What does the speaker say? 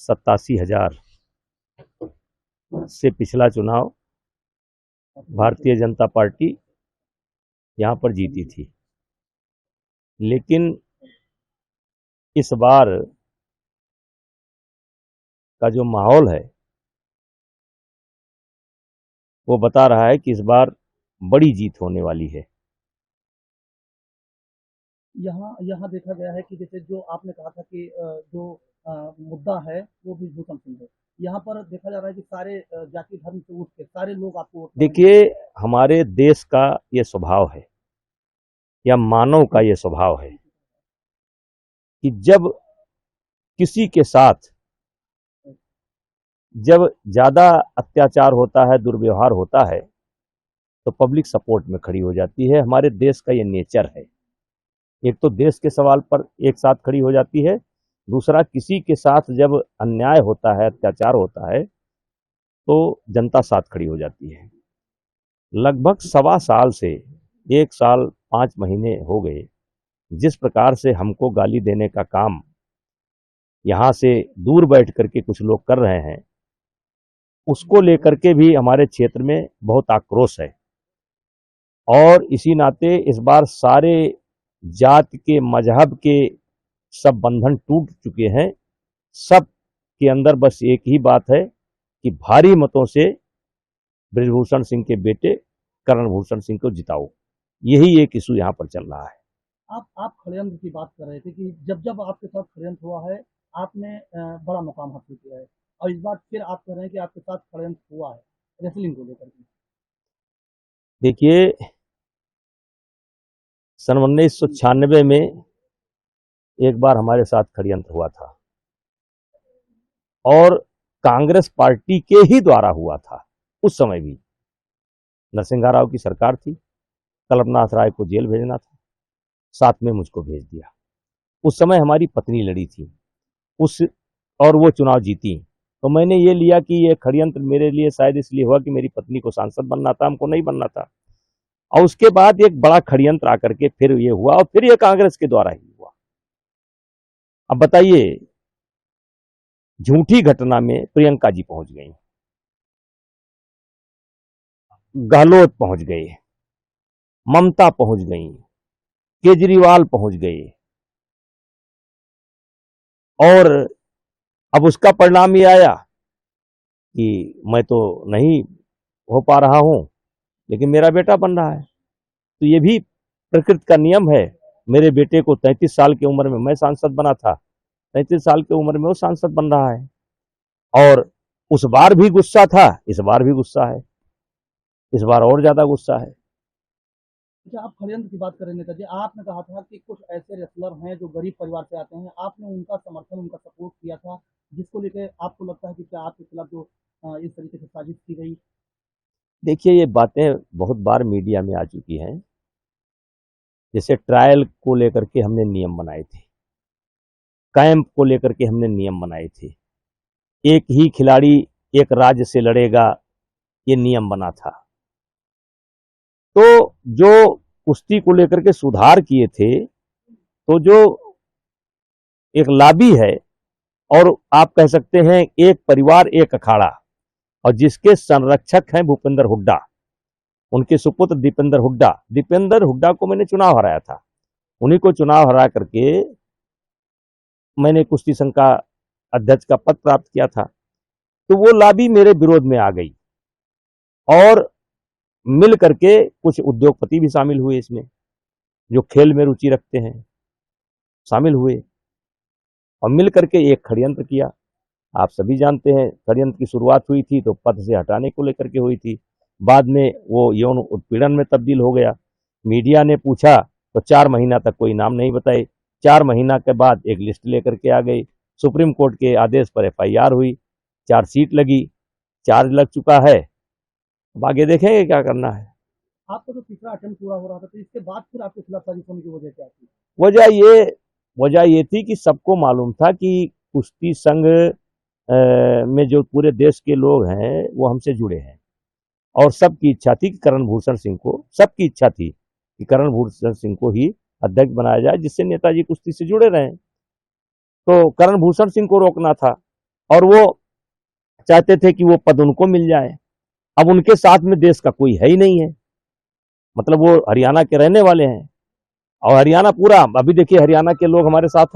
87,000 से पिछला चुनाव भारतीय जनता पार्टी यहाँ पर जीती थी, लेकिन इस बार का जो माहौल है वो बता रहा है कि इस बार बड़ी जीत होने वाली है। यहाँ देखा गया है कि जैसे जो आपने कहा था कि जो मुद्दा है वो ब्रिजभूषण सिंह है। यहाँ पर देखा जा रहा है कि सारे जाति धर्म से उठ के सारे लोग आपको वोट करेंगे। देखिए, हमारे देश का ये स्वभाव है या मानव का ये स्वभाव है कि जब किसी के साथ जब ज्यादा अत्याचार होता है, दुर्व्यवहार होता है, तो पब्लिक सपोर्ट में खड़ी हो जाती है। हमारे देश का ये नेचर है। एक तो देश के सवाल पर एक साथ खड़ी हो जाती है, दूसरा किसी के साथ जब अन्याय होता है, अत्याचार होता है, तो जनता साथ खड़ी हो जाती है। लगभग 1.25 साल से 1 साल 5 महीने हो गए जिस प्रकार से हमको गाली देने का काम यहाँ से दूर बैठ करके कुछ लोग कर रहे हैं, उसको लेकर के भी हमारे क्षेत्र में बहुत आक्रोश है। और इसी नाते इस बार सारे जात के, मजहब के सब बंधन टूट चुके हैं। सब के अंदर बस एक ही बात है कि भारी मतों से ब्रिजभूषण सिंह के बेटे करणभूषण सिंह को जिताओ। यही एक इशू यहाँ पर चल रहा है। आप षड्यंत्र की बात कर रहे थे कि जब आपके साथ षड्यंत्र हुआ है आपने बड़ा मुकाम हासिल किया है, और इस बार फिर आप कह रहे हैं कि आपके साथ षड्यंत्र हुआ है रेसलिंग को लेकर के। देखिए, सन 1996 में एक बार हमारे साथ षड्यंत्र हुआ था और कांग्रेस पार्टी के ही द्वारा हुआ था। उस समय भी नरसिंह राव की सरकार थी, कल्पनाथ राय को जेल भेजना था, साथ में मुझको भेज दिया। उस समय हमारी पत्नी लड़ी थी और वो चुनाव जीती, तो मैंने ये लिया कि ये षड्यंत्र मेरे लिए शायद इसलिए हुआ कि मेरी पत्नी को सांसद बनना था, हमको नहीं बनना था। और उसके बाद एक बड़ा षड्यंत्र आकर के फिर ये हुआ और फिर ये कांग्रेस के द्वारा ही हुआ। अब बताइए, झूठी घटना में प्रियंका जी पहुंच गई, गहलोत पहुंच गए, ममता पहुंच गई, केजरीवाल पहुंच गए, और अब उसका परिणाम ये आया कि मैं तो नहीं हो पा रहा हूं, लेकिन मेरा बेटा बन रहा है। तो ये भी प्रकृति का नियम है। मेरे बेटे को 33 साल की उम्र में मैं सांसद बना था, 33 साल की उम्र में वो सांसद बन रहा है। और उस बार भी गुस्सा था, इस बार भी गुस्सा है, इस बार और ज्यादा गुस्सा है। अच्छा, आप षड्यंत्र की बात कर रहे नेताजी, आपने कहा था कि कुछ ऐसे रेसलर हैं जो गरीब परिवार से आते हैं, आपने उनका समर्थन, उनका सपोर्ट किया था, जिसको लेकर आपको लगता है कि क्या आपके खिलाफ जो इस तरीके से साजिश की गई। देखिए, ये बातें बहुत बार मीडिया में आ चुकी हैं। जैसे ट्रायल को लेकर के हमने नियम बनाए थे, कैंप को लेकर के हमने नियम बनाए थे, एक ही खिलाड़ी एक राज्य से लड़ेगा, ये नियम बना था। तो जो कुश्ती को लेकर के सुधार किए थे, तो जो एक लॉबी है, और आप कह सकते हैं एक परिवार एक अखाड़ा, और जिसके संरक्षक हैं भूपेंद्र हुड्डा, उनके सुपुत्र दीपेंद्र हुड्डा को मैंने चुनाव हराया था। उन्हीं को चुनाव हरा करके मैंने कुश्ती संघ का अध्यक्ष का पद प्राप्त किया था। तो वो लॉबी मेरे विरोध में आ गई और मिल करके कुछ उद्योगपति भी शामिल हुए इसमें, जो खेल में रुचि रखते हैं, शामिल हुए और मिल करके एक षड्यंत्र किया। आप सभी जानते हैं, षड्यंत्र की शुरुआत हुई थी तो पद से हटाने को लेकर के हुई थी, बाद में वो यौन उत्पीड़न में तब्दील हो गया। मीडिया ने पूछा तो 4 महीना तक कोई नाम नहीं बताए। 4 महीना के बाद एक लिस्ट लेकर के आ गई। सुप्रीम कोर्ट के आदेश पर FIR हुई, चार्जशीट लगी, चार्ज लग चुका है। अब आगे देखेंगे क्या करना है। आपका जो तीसरा अटेम्प्ट पूरा हो रहा था, तो इसके बाद फिर आपके खिलाफ साजिश होने की वजह क्या थी? वजह ये थी कि सबको मालूम था कि कुश्ती संघ में जो पूरे देश के लोग हैं वो हमसे जुड़े हैं, और सबकी इच्छा थी कि करणभूषण सिंह को, सबकी इच्छा थी कि करणभूषण सिंह को ही अध्यक्ष बनाया जाए, जिससे नेताजी कुश्ती से जुड़े रहें। तो करणभूषण सिंह को रोकना था, और वो चाहते थे कि वो पद उनको मिल जाए। अब उनके साथ में देश का कोई है ही नहीं है, मतलब वो हरियाणा के रहने वाले हैं और हरियाणा पूरा, अभी देखिए हरियाणा के लोग हमारे साथ हैं।